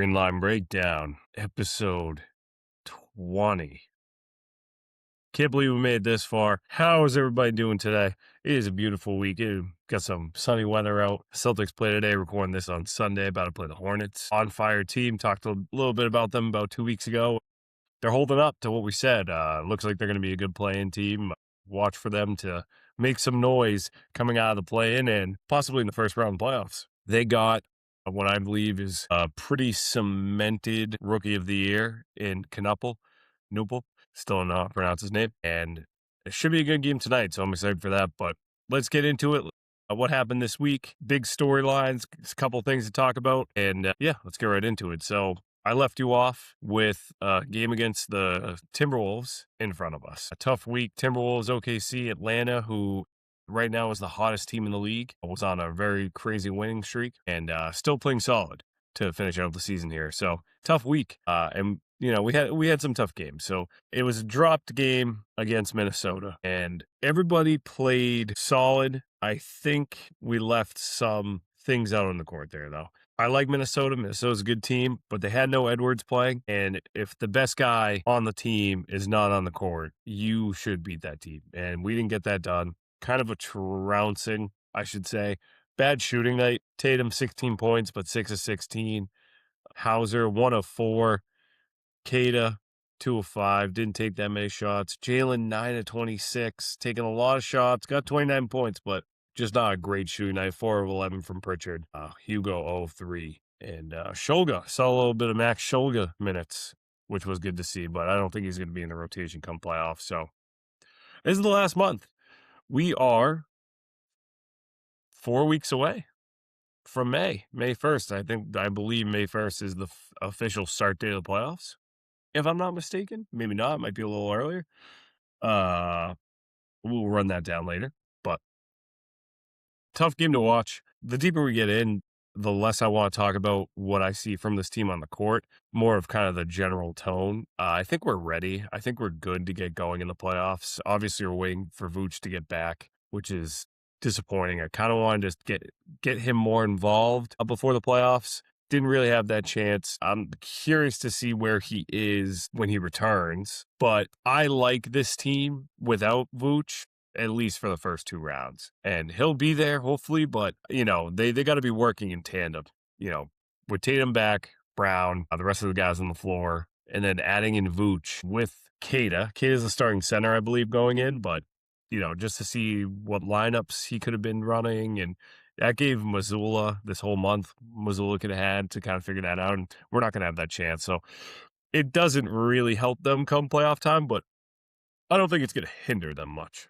Green Line Breakdown, episode 20. Can't believe we made it this far. How is everybody doing today? It is a beautiful week. Got some sunny weather out. Celtics play today, recording this on Sunday, about to play the Hornets. On fire team, talked a little bit about them about 2 weeks ago. They're holding up to what we said. Looks like they're going to be a good play-in team. Watch for them to make some noise coming out of the play-in and possibly in the first round of playoffs. They got what I believe is a pretty cemented rookie of the year in Nupel. Still don't know how to pronounce his name. And it should be a good game tonight, so I'm excited for that. But let's get into it. What happened this week, big storylines, a couple things to talk about. And let's get right into it. So I left you off with a game against the Timberwolves in front of us. A tough week. Timberwolves, OKC, Atlanta, who right now is the hottest team in the league, was on a very crazy winning streak and still playing solid to finish out the season here. So tough week. And we had some tough games. So it was a dropped game against Minnesota, and everybody played solid. I think we left some things out on the court there, though. I like Minnesota. Minnesota's a good team, but they had no Edwards playing. And if the best guy on the team is not on the court, you should beat that team. And we didn't get that done. Kind of a trouncing, I should say. Bad shooting night. Tatum, 16 points, but 6 of 16. Hauser, 1 of 4. Teoh, 2 of 5. Didn't take that many shots. Jalen, 9 of 26. Taking a lot of shots. Got 29 points, but just not a great shooting night. 4 of 11 from Pritchard. Hugo, 0 of 3. And Shulga, saw a little bit of Max Shulga minutes, which was good to see, but I don't think he's going to be in the rotation come playoffs. So this is the last month. We are 4 weeks away from May 1st. I believe May 1st is the official start date of the playoffs. If I'm not mistaken, maybe not, might be a little earlier. We'll run that down later, but tough game to watch. The deeper we get in, the less I want to talk about what I see from this team on the court, more of kind of the general tone. I think we're ready. I think we're good to get going in the playoffs. Obviously, we're waiting for Vooch to get back, which is disappointing. I kind of wanted to get him more involved before the playoffs. Didn't really have that chance. I'm curious to see where he is when he returns, but I like this team without Vooch, at least for the first 2 rounds. And he'll be there, hopefully, but, they got to be working in tandem, with Tatum back, Brown, the rest of the guys on the floor, and then adding in Vooch with Teoh. Teoh's the starting center, I believe, going in, but, just to see what lineups he could have been running, and that gave Missoula this whole month. Missoula could have had to kind of figure that out, and we're not going to have that chance. So it doesn't really help them come playoff time, but I don't think it's going to hinder them much.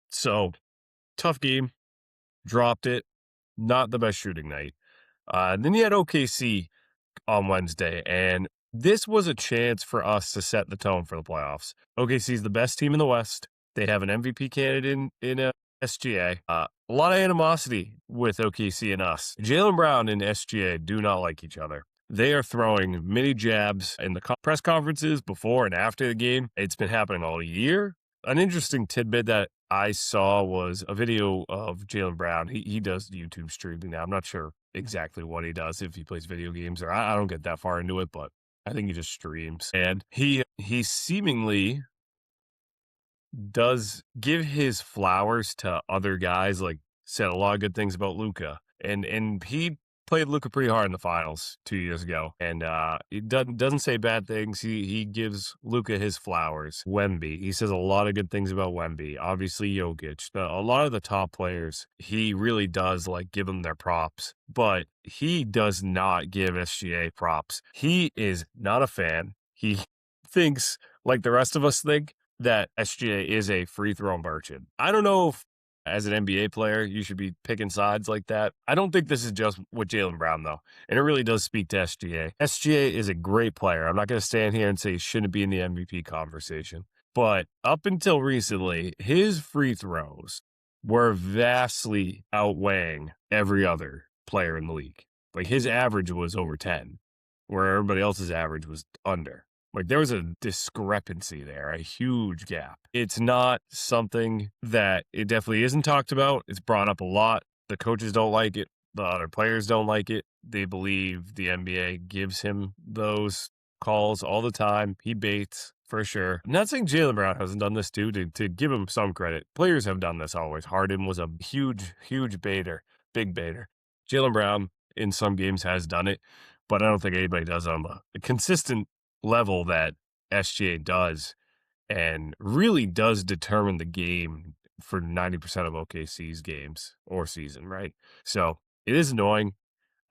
So tough game, dropped it, not the best shooting night. Then you had OKC on Wednesday, and this was a chance for us to set the tone for the playoffs. OKC is the best team in the West. They have an MVP candidate in SGA. A lot of animosity with OKC and us. Jaylen Brown and SGA do not like each other. They are throwing mini jabs in the press conferences before and after the game. It's been happening all year. An interesting tidbit that I saw was a video of Jaylen Brown. He does YouTube streaming now. I'm not sure exactly what he does, if he plays video games, or I don't get that far into it, but I think he just streams. And he seemingly does give his flowers to other guys, like said a lot of good things about Luka. And he played Luka pretty hard in the finals 2 years ago. And he doesn't say bad things. He gives Luka his flowers. Wemby, he says a lot of good things about Wemby. Obviously Jokic. A lot of the top players, he really does give them their props. But he does not give SGA props. He is not a fan. He thinks, like the rest of us think, that SGA is a free throw merchant. I don't know if as an NBA player you should be picking sides like that. I don't think this is just with Jaylen Brown, though. And it really does speak to SGA. SGA is a great player. I'm not going to stand here and say he shouldn't be in the MVP conversation. But up until recently, his free throws were vastly outweighing every other player in the league. His average was over 10, where everybody else's average was under. There was a discrepancy there, a huge gap. It's not something that it definitely isn't talked about. It's brought up a lot. The coaches don't like it. The other players don't like it. They believe the NBA gives him those calls all the time. He baits for sure. I'm not saying Jaylen Brown hasn't done this too, to give him some credit. Players have done this always. Harden was a huge baiter, big baiter. Jaylen Brown in some games has done it, but I don't think anybody does on a consistent level that SGA does, and really does determine the game for 90% of OKC's games or season, right? So it is annoying.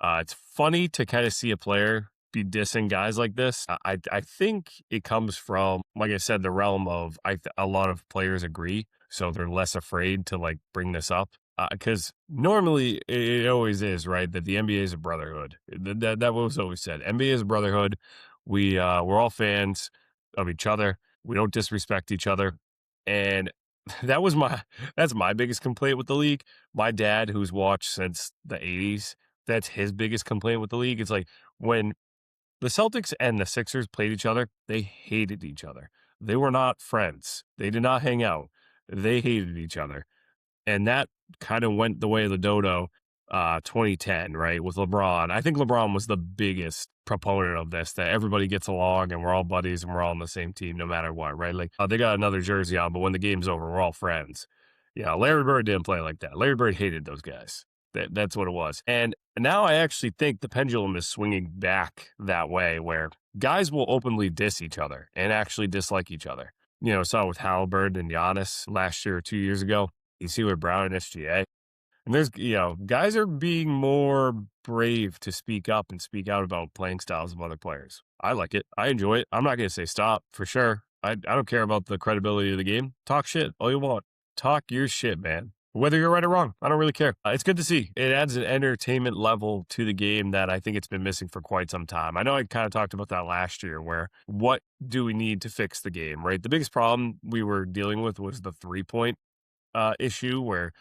It's funny to kind of see a player be dissing guys like this. I think it comes from, like I said, the realm of a lot of players agree, so they're less afraid to like bring this up. Because normally it always is, right, that the NBA is a brotherhood. That was always said. NBA is a brotherhood. We're all fans of each other. We don't disrespect each other, and that's my biggest complaint with the league. My dad, who's watched since the '80s, that's his biggest complaint with the league. It's like when the Celtics and the Sixers played each other, they hated each other. They were not friends. They did not hang out. They hated each other. And that kind of went the way of the dodo 2010, right, with LeBron. I think LeBron was the biggest proponent of this, that everybody gets along and we're all buddies and we're all on the same team no matter what, right? Like, they got another jersey on, but when the game's over, we're all friends. Yeah, Larry Bird didn't play like that. Larry Bird hated those guys. That's what it was. And now I actually think the pendulum is swinging back that way, where guys will openly diss each other and actually dislike each other. Saw it with Halliburton and Giannis last year or 2 years ago. You see with Brown and SGA. And there's, guys are being more brave to speak up and speak out about playing styles of other players. I like it. I enjoy it. I'm not going to say stop for sure. I don't care about the credibility of the game. Talk shit all you want. Talk your shit, man. Whether you're right or wrong, I don't really care. It's good to see. It adds an entertainment level to the game that I think it's been missing for quite some time. I know I kind of talked about that last year, where what do we need to fix the game, right? The biggest problem we were dealing with was the 3-point issue, where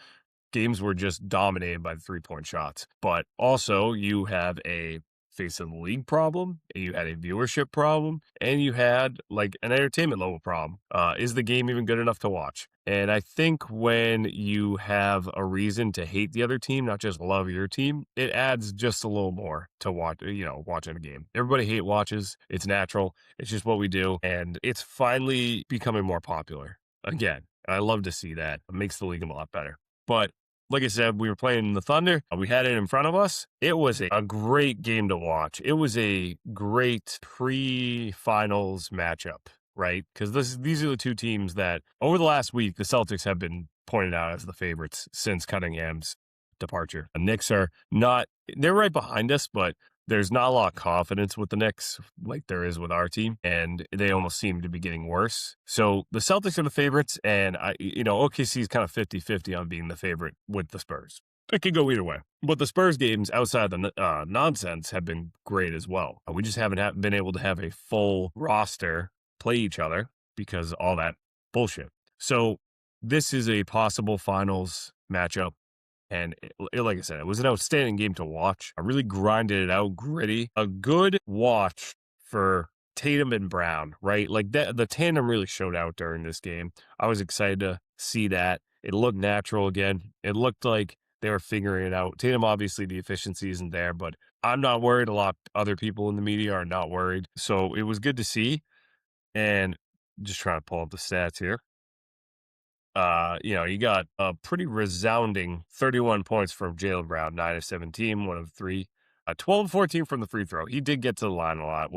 games were just dominated by the 3-point shots. But also you have a face of the league problem, and you had a viewership problem, and you had like an entertainment level problem. Is the game even good enough to watch? And I think when you have a reason to hate the other team, not just love your team, it adds just a little more to watching a game. Everybody hate watches. It's natural. It's just what we do. And it's finally becoming more popular again. I love to see that. It makes the league a lot better. But like I said, we were playing the Thunder. We had it in front of us. It was a great game to watch. It was a great pre-finals matchup, right? Because these are the two teams that over the last week, the Celtics have been pointed out as the favorites since Cunningham's departure. The Knicks are not, they're right behind us, but there's not a lot of confidence with the Knicks like there is with our team, and they almost seem to be getting worse. So the Celtics are the favorites, and OKC is kind of 50-50 on being the favorite with the Spurs. It could go either way. But the Spurs games outside the nonsense have been great as well. We just haven't been able to have a full roster play each other because of all that bullshit. So this is a possible finals matchup. And like I said, it was an outstanding game to watch. I really grinded it out, gritty. A good watch for Tatum and Brown, right? Like the tandem really showed out during this game. I was excited to see that. It looked natural again. It looked like they were figuring it out. Tatum, obviously, the efficiency isn't there, but I'm not worried. A lot of other people in the media are not worried. So it was good to see. And just trying to pull up the stats here. You got a pretty resounding 31 points from Jaylen Brown, 9 of 17, 1 of 3, 12 of 14 from the free throw. He did get to the line a lot.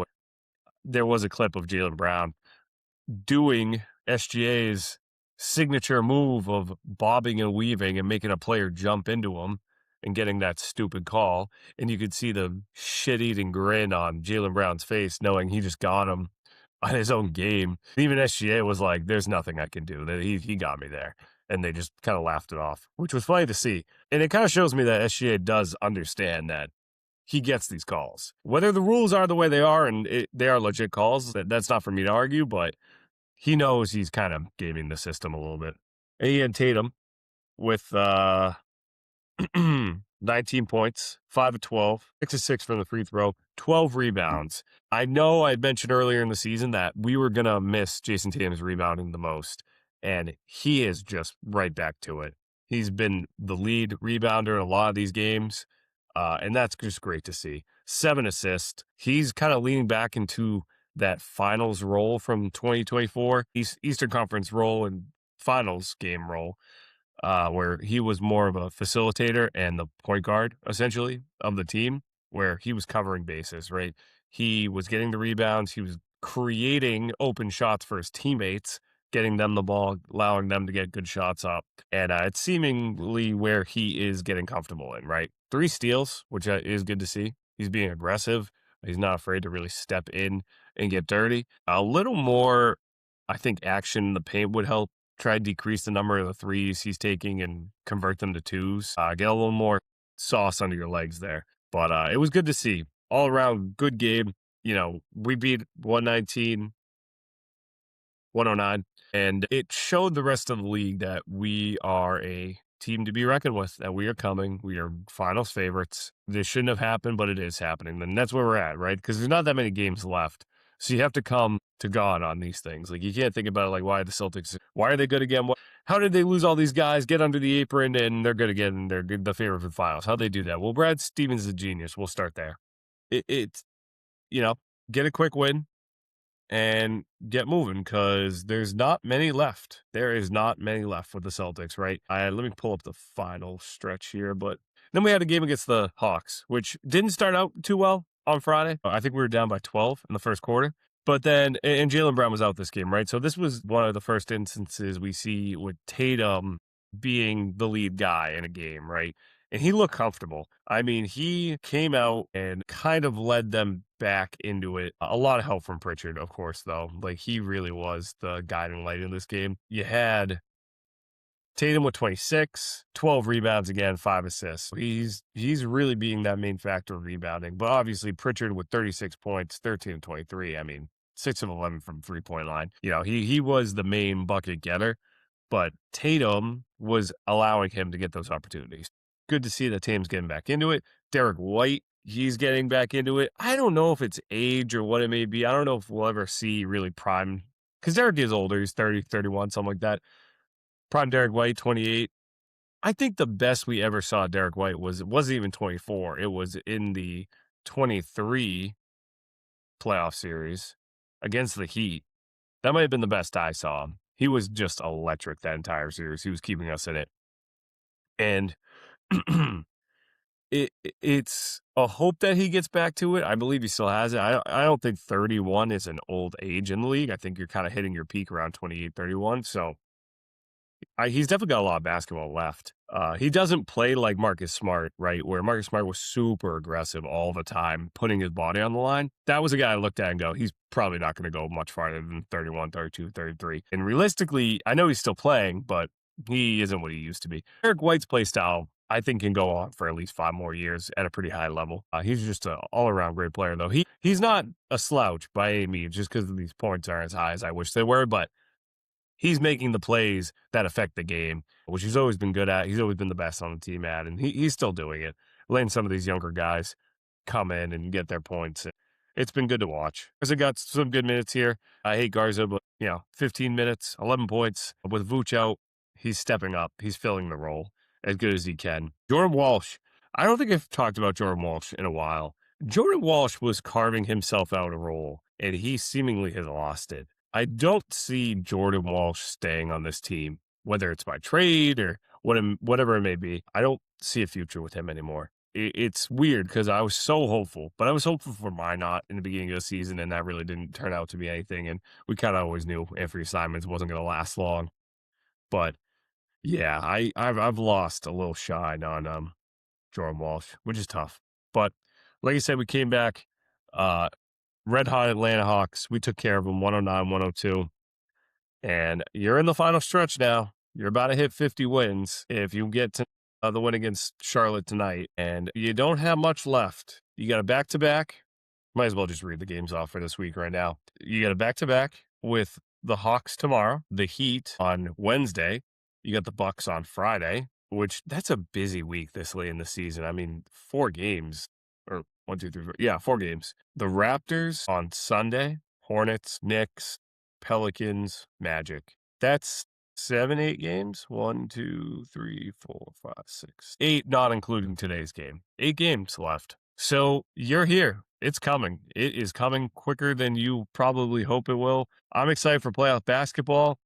There was a clip of Jaylen Brown doing SGA's signature move of bobbing and weaving and making a player jump into him and getting that stupid call. And you could see the shit-eating grin on Jaylen Brown's face, knowing he just got him on his own game. Even SGA was like, there's nothing I can do. He got me there. And they just kind of laughed it off, which was funny to see. And it kind of shows me that SGA does understand that he gets these calls. Whether the rules are the way they are and they are legit calls, that's not for me to argue, but he knows he's kind of gaming the system a little bit. And he had Tatum with 19 points, 5 of 12, 6 of 6 from the free throw, 12 rebounds. I know I had mentioned earlier in the season that we were going to miss Jason Tatum's rebounding the most, and he is just right back to it. He's been the lead rebounder in a lot of these games. And that's just great to see. 7 assists. He's kind of leaning back into that finals role from 2024, Eastern Conference role and finals game role, where he was more of a facilitator and the point guard, essentially, of the team, where he was covering bases, right? He was getting the rebounds. He was creating open shots for his teammates, getting them the ball, allowing them to get good shots up. And it's seemingly where he is getting comfortable in, right? 3 steals, which is good to see. He's being aggressive. He's not afraid to really step in and get dirty. A little more, I think, action in the paint would help. Try to decrease the number of the threes he's taking and convert them to twos. Get a little more sauce under your legs there. But it was good to see. All around, good game. We beat 119, 109, and it showed the rest of the league that we are a team to be reckoned with, that we are coming. We are finals favorites. This shouldn't have happened, but it is happening. And that's where we're at, right? Because there's not that many games left. So you have to come to God on these things. Like, you can't think about it like, why are they good again? How did they lose all these guys, get under the apron, and they're good again, and they're good, the favorite for the finals? How'd they do that? Well, Brad Stevens is a genius. We'll start there. It's, get a quick win and get moving, because there's not many left. There is not many left with the Celtics, right? Let me pull up the final stretch here, but then we had a game against the Hawks, which didn't start out too well on Friday. I think we were down by 12 in the first quarter. But then, and Jaylen Brown was out this game, right? So this was one of the first instances we see with Tatum being the lead guy in a game, right? And he looked comfortable. I mean, he came out and kind of led them back into it. A lot of help from Pritchard, of course, though. Like, he really was the guiding light in this game. You had Tatum with 26, 12 rebounds again, 5 assists. He's really being that main factor of rebounding. But obviously, Pritchard with 36 points, 13 and 23. I mean, 6 of 11 from 3-point line. He was the main bucket getter, but Tatum was allowing him to get those opportunities. Good to see that Tatum's getting back into it. Derek White, he's getting back into it. I don't know if it's age or what it may be. I don't know if we'll ever see really prime, because Derek is older. He's 30, 31, something like that. Prime Derek White, 28. I think the best we ever saw Derek White it wasn't even 24. It was in the 23 playoff series against the Heat. That might have been the best I saw him. He was just electric that entire series. He was keeping us in it. And it's a hope that he gets back to it. I believe he still has it. I don't think 31 is an old age in the league. I think you're kind of hitting your peak around 28, 31. So he's definitely got a lot of basketball left. He doesn't play like Marcus Smart, right? Where Marcus Smart was super aggressive all the time, putting his body on the line. That was a guy I looked at and go, he's probably not going to go much farther than 31, 32, 33. And realistically, I know he's still playing, but he isn't what he used to be. Derek White's play style, I think, can go on for at least 5 more years at a pretty high level. He's just an all-around great player, though. He's not a slouch by any means, just because these points aren't as high as I wish they were, but he's making the plays that affect the game, which he's always been good at. He's always been the best on the team at, and he's still doing it. Letting some of these younger guys come in and get their points. It's been good to watch. Garza got some good minutes here. I hate Garza, but 15 minutes, 11 points. With Vooch out, he's stepping up. He's filling the role as good as he can. Jordan Walsh. I don't think I've talked about Jordan Walsh in a while. Jordan Walsh was carving himself out a role, and he seemingly has lost it. I don't see Jordan Walsh staying on this team, whether it's by trade or whatever it may be. I don't see a future with him anymore. It's weird because I was so hopeful, but I was hopeful for Minot in the beginning of the season, and that really didn't turn out to be anything. And we kind of always knew Anthony Simons wasn't going to last long. But yeah, I've lost a little shine on Jordan Walsh, which is tough. But like I said, we came back. Red hot Atlanta Hawks. We took care of them 109, 102. And you're in the final stretch now. You're about to hit 50 wins if you get to the win against Charlotte tonight. And you don't have much left. You got a back-to-back. Might as well just read the games off for this week right now. You got a back-to-back with the Hawks tomorrow, the Heat on Wednesday. You got the Bucks on Friday, which that's a busy week this late in the season. I mean, 4 games. Or 1, 2, 3, 4. Yeah, 4 games. The Raptors on Sunday, Hornets, Knicks, Pelicans, Magic. That's 7, 8 games. 1, 2, 3, 4, 5, 6, 8, not including today's game. 8 games left. So you're here. It's coming. It is coming quicker than you probably hope it will. I'm excited for playoff basketball.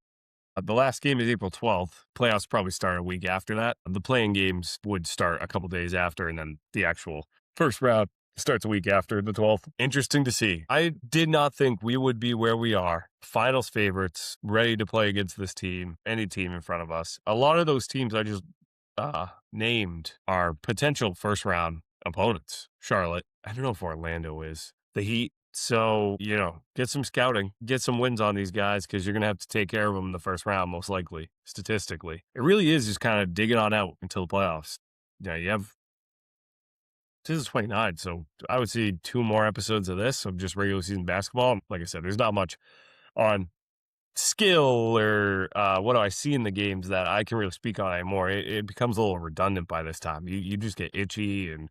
The last game is April 12th. Playoffs probably start a week after that. The playing games would start a couple days after, and then the actual first round starts a week after the 12th. Interesting to see. I did not think we would be where we are. Finals favorites, ready to play against this team, any team in front of us. A lot of those teams I just named are potential first round opponents. Charlotte. I don't know if Orlando is. The Heat. So, get some scouting, get some wins on these guys because you're going to have to take care of them in the first round, most likely, statistically. It really is just kind of digging on out until the playoffs. Yeah, this is 29, so I would see 2 more episodes of this, of just regular season basketball. Like I said, there's not much on skill or what do I see in the games that I can really speak on anymore. It becomes a little redundant by this time. You just get itchy and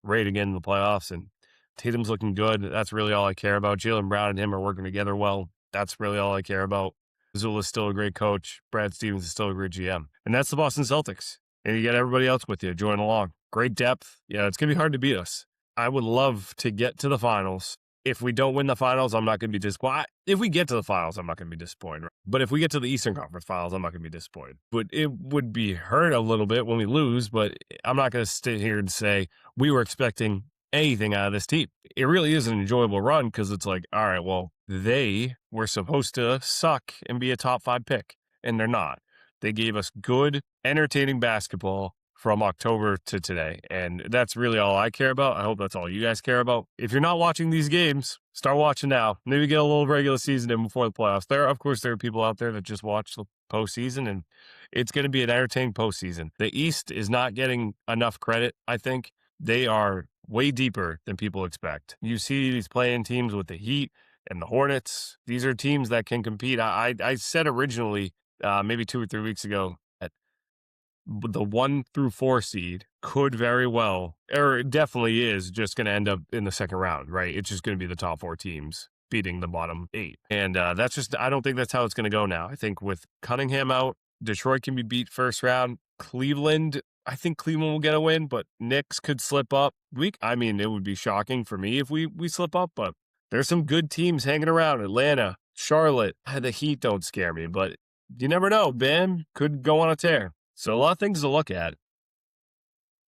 ready to get in the playoffs, and Tatum's looking good. That's really all I care about. Jaylen Brown and him are working together well. That's really all I care about. Zula's still a great coach. Brad Stevens is still a great GM. And that's the Boston Celtics. And you got everybody else with you joining along. Great depth. Yeah, it's going to be hard to beat us. I would love to get to the finals. If we don't win the finals, I'm not going to be disappointed. If we get to the finals, I'm not going to be disappointed. But if we get to the Eastern Conference Finals, I'm not going to be disappointed. But it would be hurt a little bit when we lose, but I'm not going to sit here and say we were expecting anything out of this team. It really is an enjoyable run because it's like, all right, well, they were supposed to suck and be a top 5 pick, and they're not. They gave us good, entertaining basketball from October to today, and that's really all I care about. I hope that's all you guys care about. If you're not watching these games, start watching now. Maybe get a little regular season in before the playoffs. There are people out there that just watch the postseason, and it's going to be an entertaining postseason. The East is not getting enough credit, I think. They are way deeper than people expect. You see these playing teams with the Heat and the Hornets. These are teams that can compete. I said originally, maybe 2 or 3 weeks ago, that the 1 through 4 seed could very well, or it definitely is, just going to end up in the second round, right? It's just going to be the top 4 teams beating the bottom 8. And that's just, I don't think that's how it's going to go now. I think with Cunningham out, Detroit can be beat first round. I think Cleveland will get a win, but Knicks could slip up. It would be shocking for me if we slip up, but there's some good teams hanging around. Atlanta, Charlotte, the Heat don't scare me, but you never know. Ben could go on a tear. So a lot of things to look at.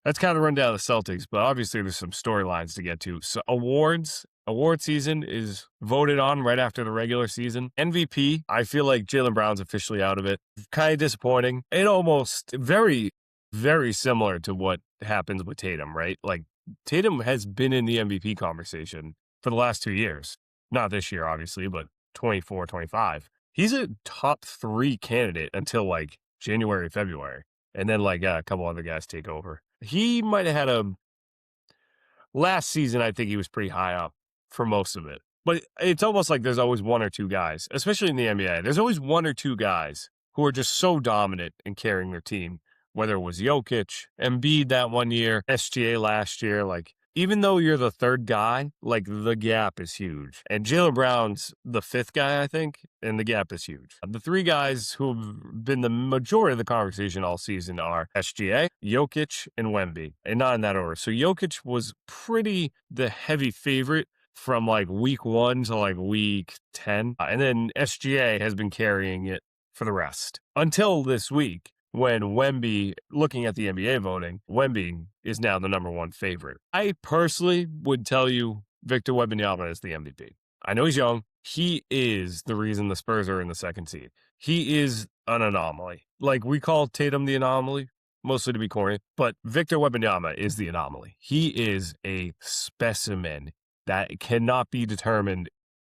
That's kind of the rundown of the Celtics, but obviously there's some storylines to get to. So award season is voted on right after the regular season. MVP, I feel like Jaylen Brown's officially out of it. Kind of disappointing. It almost very, very similar to what happens with Tatum, right? Like Tatum has been in the MVP conversation for the last 2 years. Not this year, obviously, but 24, 25. He's a top 3 candidate until like January, February. And then a couple other guys take over. He might have had last season, I think he was pretty high up for most of it. But it's almost like there's always 1 or 2 guys, especially in the NBA. There's always 1 or 2 guys who are just so dominant in carrying their team, whether it was Jokic, Embiid that one year, SGA last year. Even though you're the 3rd guy, the gap is huge. And Jaylen Brown's the 5th guy, I think, and the gap is huge. The 3 guys who have been the majority of the conversation all season are SGA, Jokic, and Wemby, and not in that order. So Jokic was pretty the heavy favorite from week 1 to week 10. And then SGA has been carrying it for the rest until this week, when Wemby, looking at the NBA voting, Wemby is now the number 1 favorite. I personally would tell you Victor Wembanyama is the MVP. I know he's young. He is the reason the Spurs are in the 2nd seed. He is an anomaly. We call Tatum the anomaly, mostly to be corny, but Victor Wembanyama is the anomaly. He is a specimen that cannot be determined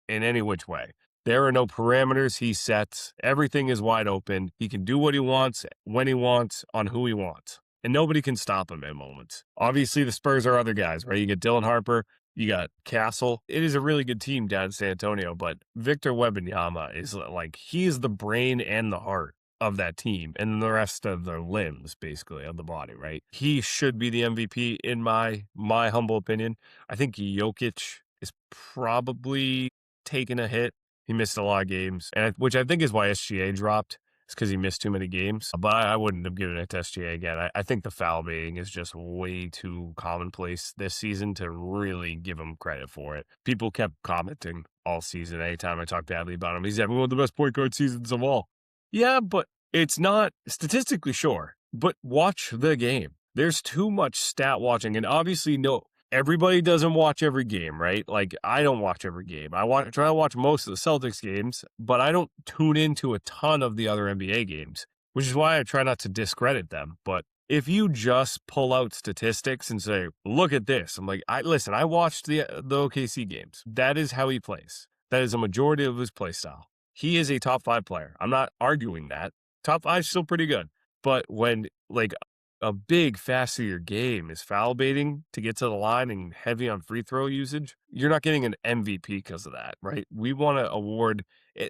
in any which way. There are no parameters he sets. Everything is wide open. He can do what he wants, when he wants, on who he wants. And nobody can stop him at moments. Obviously, the Spurs are other guys, right? You get Dylan Harper, you got Castle. It is a really good team down in San Antonio, but Victor Wembanyama is he's the brain and the heart of that team, and the rest of the limbs, basically, of the body, right? He should be the MVP in my humble opinion. I think Jokic is probably taking a hit. He missed a lot of games, which I think is why SGA dropped. It's because he missed too many games. But I wouldn't have given it to SGA again. I think the foul baiting is just way too commonplace this season to really give him credit for it. People kept commenting all season. Anytime I talk badly about him, he's having one of the best point guard seasons of all. Yeah, but it's not statistically sure. But watch the game. There's too much stat watching, and obviously, no, everybody doesn't watch every game, right? Like, I don't watch every game. Try to watch most of the Celtics games, but I don't tune into a ton of the other NBA games, which is why I try not to discredit them. But if you just pull out statistics and say, look at this, I'm like, I watched the OKC games. That is how he plays. That is a majority of his play style. He is a top 5 player. I'm not arguing that. Top 5 is still pretty good. But when, like, a big facet of your game is foul baiting to get to the line and heavy on free throw usage, you're not getting an MVP because of that, right? We want to award,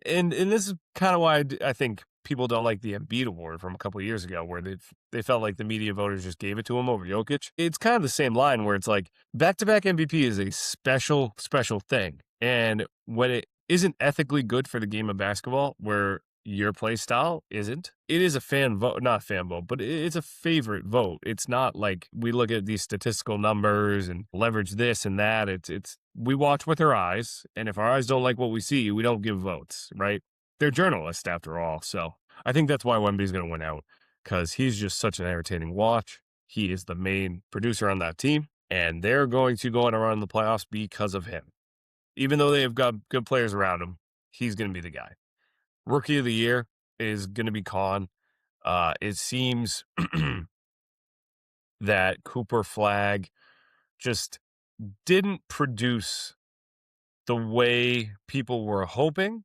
and this is kind of why I think people don't like the Embiid award from a couple of years ago, where they felt like the media voters just gave it to him over Jokic. It's kind of the same line where it's like back-to-back MVP is a special thing, and when it isn't ethically good for the game of basketball, where your play style isn't, it is a fan vote, not a fan vote, but it's a favorite vote. It's not like we look at these statistical numbers and leverage this and that. It's we watch with our eyes, and if our eyes don't like what we see, we don't give votes, right? They're journalists after all. So I think that's why Wemby's going to win out, because he's just such an entertaining watch. He is the main producer on that team, and they're going to go on a run in the playoffs because of him. Even though they have got good players around him, he's going to be the guy. Rookie of the year is going to be Khan. It seems that Cooper Flag just didn't produce the way people were hoping.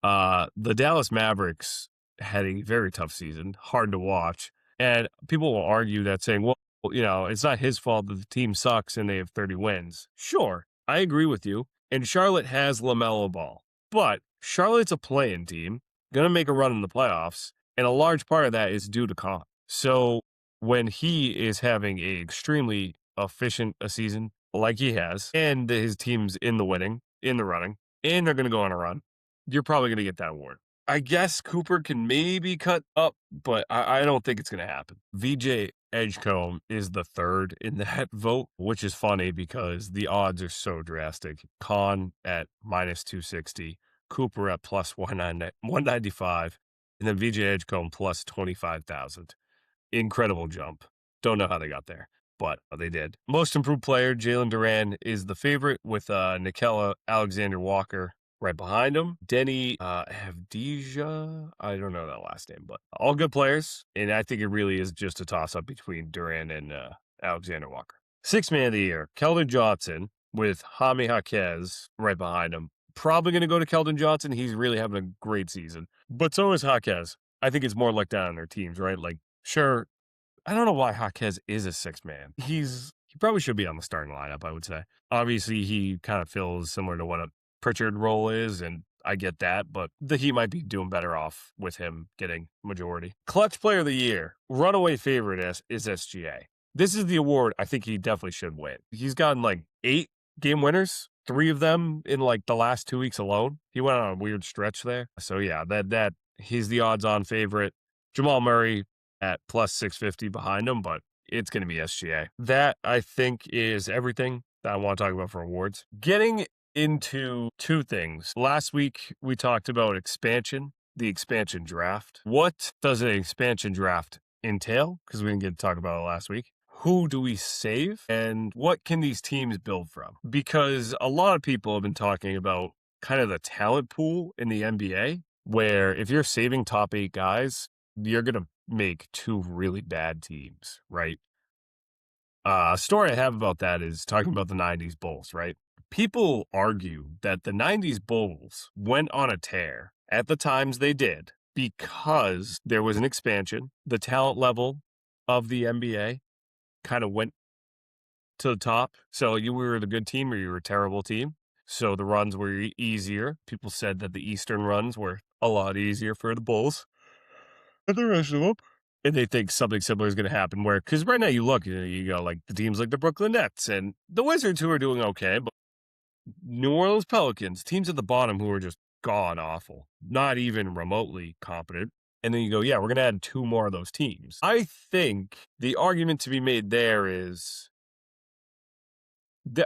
The Dallas Mavericks had a very tough season, hard to watch. And people will argue that, saying, well, it's not his fault that the team sucks and they have 30 wins. Sure, I agree with you. And Charlotte has LaMelo Ball. But Charlotte's a play-in team, going to make a run in the playoffs, and a large part of that is due to Khan. So when he is having an extremely efficient a season like he has, and his team's in the running, and they're going to go on a run, you're probably going to get that award. I guess Cooper can maybe cut up, but I don't think it's going to happen. VJ Edgecombe is the third in that vote, which is funny because the odds are so drastic. Khan at minus 260, Cooper at plus 195, and then VJ Edgecombe plus 25,000. Incredible jump. Don't know how they got there, but they did. Most improved player, Jalen Duran, is the favorite with Nickeil Alexander-Walker right behind him. Denny Avdija, I don't know that last name, but all good players. And I think it really is just a toss-up between Duran and Alexander-Walker. Sixth man of the year, Keldon Johnson with Jaime Jaquez right behind him. Probably going to go to Keldon Johnson. He's really having a great season. But so is Jaquez. I think it's more like that on their teams, right? Like, sure, I don't know why Jaquez is a sixth man. He probably should be on the starting lineup, I would say. Obviously, he kind of feels similar to what a Pritchard role is, and I get that, but the Heat might be doing better off with him getting majority. Clutch player of the year, runaway favorite is SGA. This is the award I think he definitely should win. He's gotten like 8 game winners, 3 of them in like the last 2 weeks alone. He went on a weird stretch there. So yeah, that he's the odds-on favorite. Jamal Murray at plus 650 behind him, but it's going to be SGA. That, I think, is everything that I want to talk about for awards. Getting into 2 things. Last week, we talked about expansion, the expansion draft. What does an expansion draft entail? Because we didn't get to talk about it last week. Who do we save? And what can these teams build from? Because a lot of people have been talking about kind of the talent pool in the NBA, where if you're saving top 8 guys, you're going to make 2 really bad teams, right? A story I have about that is talking about the 90s Bulls, right? People argue that the 90s Bulls went on a tear at the times they did because there was an expansion. The talent level of the NBA kind of went to the top. So you were the good team or you were a terrible team. So the runs were easier. People said that the Eastern runs were a lot easier for the Bulls than the rest of them. And they think something similar is going to happen where, because right now you look, you go like the teams like the Brooklyn Nets and the Wizards who are doing okay, but New Orleans Pelicans, teams at the bottom who are just god awful, not even remotely competent. And then you go, yeah, we're going to add 2 more of those teams. I think the argument to be made there is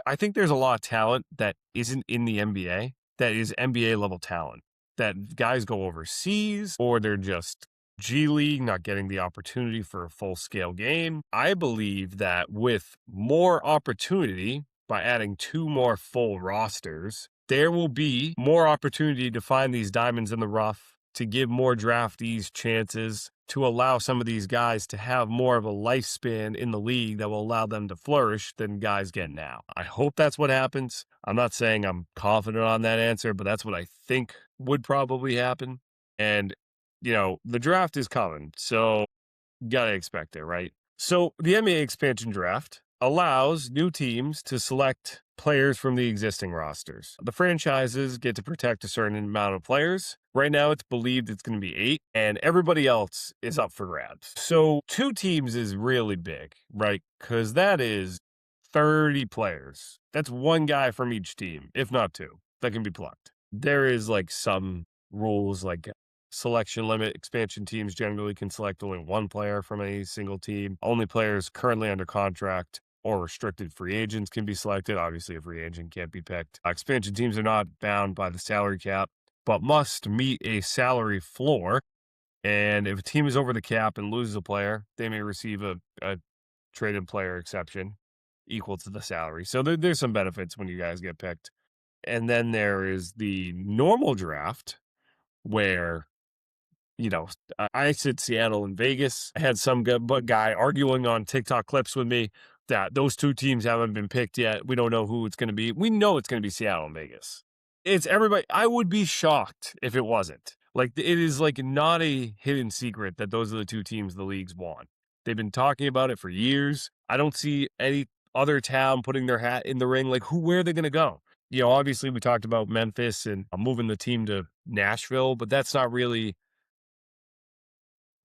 I think there's a lot of talent that isn't in the NBA that is NBA level talent, that guys go overseas or they're just G League, not getting the opportunity for a full scale game. I believe that with more opportunity by adding 2 more full rosters, there will be more opportunity to find these diamonds in the rough, to give more draftees chances, to allow some of these guys to have more of a lifespan in the league that will allow them to flourish than guys get now. I hope that's what happens. I'm not saying I'm confident on that answer, but that's what I think would probably happen. And, the draft is coming, so gotta expect it, right? So the NBA expansion draft allows new teams to select players from the existing rosters. The franchises get to protect a certain amount of players. Right now, it's believed it's going to be 8, and everybody else is up for grabs. So 2 teams is really big, right? Because that is 30 players. That's 1 guy from each team, if not 2, that can be plucked. There is some rules like selection limit. Expansion teams generally can select only 1 player from a single team. Only players currently under contract or restricted free agents can be selected. Obviously, a free agent can't be picked. Expansion teams are not bound by the salary cap, but must meet a salary floor. And if a team is over the cap and loses a player, they may receive a traded player exception equal to the salary. So there's some benefits when you guys get picked. And then there is the normal draft where I said Seattle and Vegas. I had some guy arguing on TikTok clips with me that those 2 teams haven't been picked yet. We don't know who it's going to be. We know it's going to be Seattle and Vegas. It's everybody. I would be shocked if it wasn't. It is not a hidden secret that those are the 2 teams the leagues want. They've been talking about it for years. I don't see any other town putting their hat in the ring. Where are they going to go? Obviously we talked about Memphis and moving the team to Nashville, but that's not really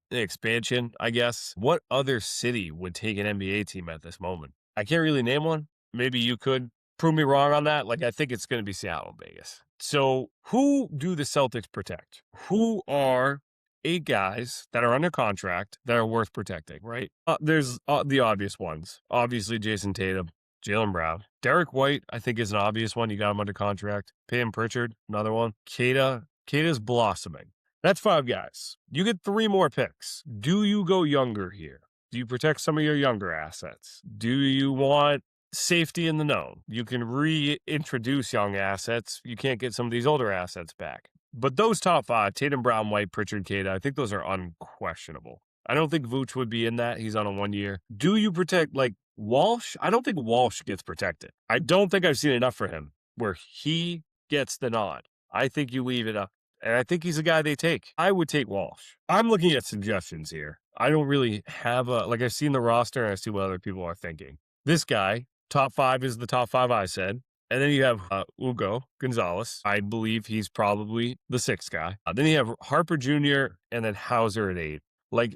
the expansion, I guess. What other city would take an NBA team at this moment? I can't really name one. Maybe you could prove me wrong on that. I think it's going to be Seattle and Vegas. So who do the Celtics protect? Who are 8 guys that are under contract that are worth protecting, right? There's the obvious ones. Obviously, Jason Tatum, Jaylen Brown. Derek White, I think, is an obvious one. You got him under contract. Peyton Pritchard, another one. Kata's blossoming. That's 5 guys. You get 3 more picks. Do you go younger here? Do you protect some of your younger assets? Do you want safety in the know? You can reintroduce young assets. You can't get some of these older assets back. But those top 5, Tatum, Brown, White, Pritchard, Kata, I think those are unquestionable. I don't think Vooch would be in that. He's on a 1 year. Do you protect Walsh? I don't think Walsh gets protected. I don't think I've seen enough for him where he gets the nod. I think you leave it up. And I think he's a guy they take. I would take Walsh. I'm looking at suggestions here. I don't really have I've seen the roster and I see what other people are thinking. This guy, top 5 is the top 5 I said. And then you have Hugo Gonzalez. I believe he's probably the 6th guy. Then you have Harper Jr. and then Hauser at 8.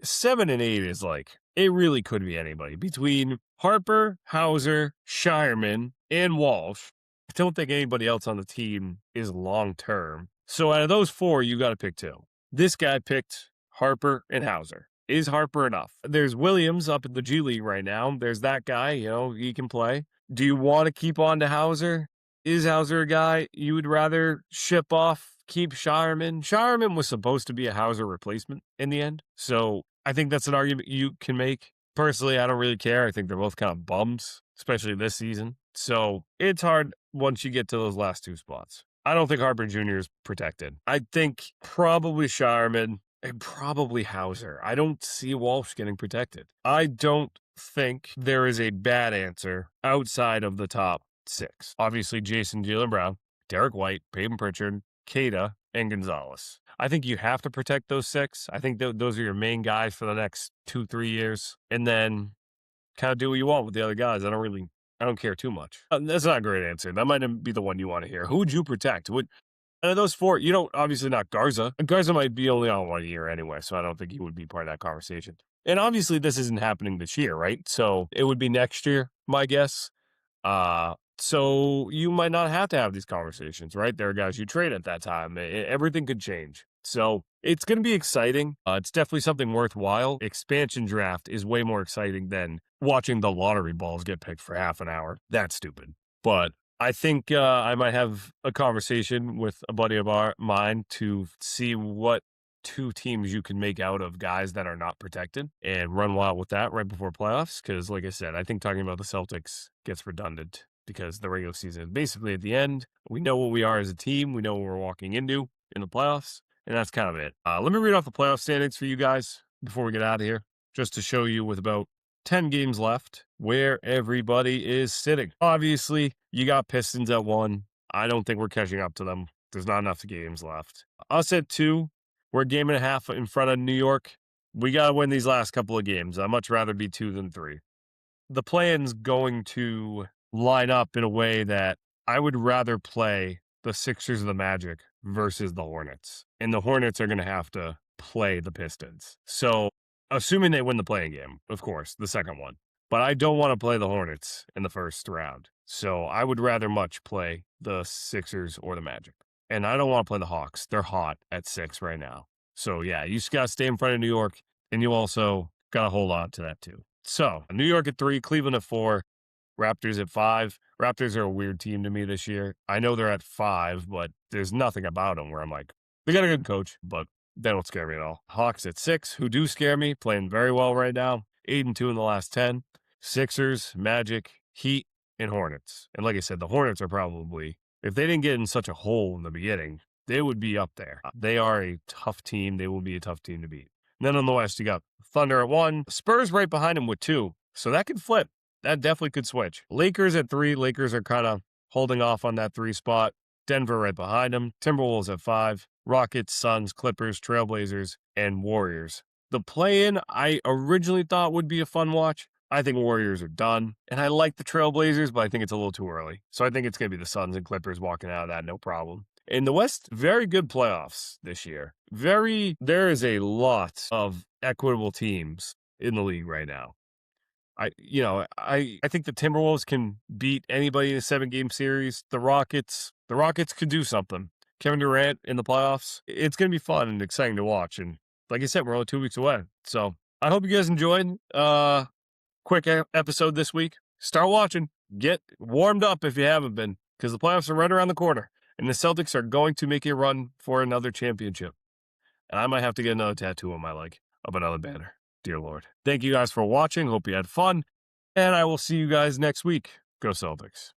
7 and 8 is it really could be anybody. Between Harper, Hauser, Shireman, and Walsh, I don't think anybody else on the team is long-term. So out of those 4, you got to pick 2. This guy picked Harper and Hauser. Is Harper enough? There's Williams up in the G League right now. There's that guy, he can play. Do you want to keep on to Hauser? Is Hauser a guy you would rather ship off, keep Shireman? Shireman was supposed to be a Hauser replacement in the end. So I think that's an argument you can make. Personally, I don't really care. I think they're both kind of bums, especially this season. So it's hard once you get to those last 2 spots. I don't think Harper Jr. is protected. I think probably Shireman and probably Hauser. I don't see Walsh getting protected. I don't think there is a bad answer outside of the top 6. Obviously, Jaylen Brown, Derek White, Peyton Pritchard, Kata, and Gonzalez. I think you have to protect those 6. I think those are your main guys for the next 2-3 years. And then kind of do what you want with the other guys. I don't care too much. That's not a great answer. That might be the one you want to hear. Who would you protect? Out of those 4, you don't obviously not Garza. Garza might be only on 1 year anyway, so I don't think he would be part of that conversation. And obviously this isn't happening this year, right? So it would be next year, my guess. So you might not have to have these conversations, right? There are guys you trade at that time. Everything could change. So it's going to be exciting. It's definitely something worthwhile. Expansion draft is way more exciting than watching the lottery balls get picked for half an hour. That's stupid. But I think I might have a conversation with a buddy of mine to see what two teams you can make out of guys that are not protected and run wild with that right before playoffs. Because like I said, I think talking about the Celtics gets redundant because the regular season is basically at the end. We know what we are as a team. We know what we're walking into in the playoffs. And that's kind of it. Let me read off the playoff standings for you guys before we get out of here, just to show you with about 10 games left where everybody is sitting. Obviously, you got Pistons at 1. I don't think we're catching up to them. There's not enough games left. Us at 2. We're a game and a half in front of New York. We got to win these last couple of games. I'd much rather be 2 than 3. The plan's going to line up in a way that I would rather play the Sixers or the Magic versus the Hornets. And the Hornets are going to have to play the Pistons. So, assuming they win the playing game, of course, the second one. But I don't want to play the Hornets in the first round. So, I would rather much play the Sixers or the Magic. And I don't want to play the Hawks. They're hot at 6 right now. So, yeah, you just got to stay in front of New York. And you also got to hold on to that, too. So, New York at 3, Cleveland at 4, Raptors at 5. Raptors are a weird team to me this year. I know they're at 5, but there's nothing about them where I'm like, they got a good coach, but they don't scare me at all. Hawks at 6, who do scare me, playing very well right now. 8-2 in the last 10. Sixers, Magic, Heat, and Hornets. And like I said, the Hornets are probably, if they didn't get in such a hole in the beginning, they would be up there. They are a tough team. They will be a tough team to beat. And then on the West, you got Thunder at 1, Spurs right behind them with 2. So that could flip. That definitely could switch. Lakers at 3. Lakers are kind of holding off on that 3 spot. Denver right behind them. Timberwolves at 5. Rockets, Suns, Clippers, Trailblazers, and Warriors. The play-in I originally thought would be a fun watch. I think Warriors are done. And I like the Trailblazers, but I think it's a little too early. So I think it's going to be the Suns and Clippers walking out of that, no problem. In the West, very good playoffs this year. There is a lot of equitable teams in the league right now. I think the Timberwolves can beat anybody in a 7-game series. The Rockets could do something. Kevin Durant in the playoffs. It's going to be fun and exciting to watch. And like I said, we're only 2 weeks away. So I hope you guys enjoyed. Quick episode this week. Start watching. Get warmed up if you haven't been, because the playoffs are right around the corner. And the Celtics are going to make a run for another championship. And I might have to get another tattoo on my leg of another banner. Dear Lord. Thank you guys for watching. Hope you had fun. And I will see you guys next week. Go Celtics.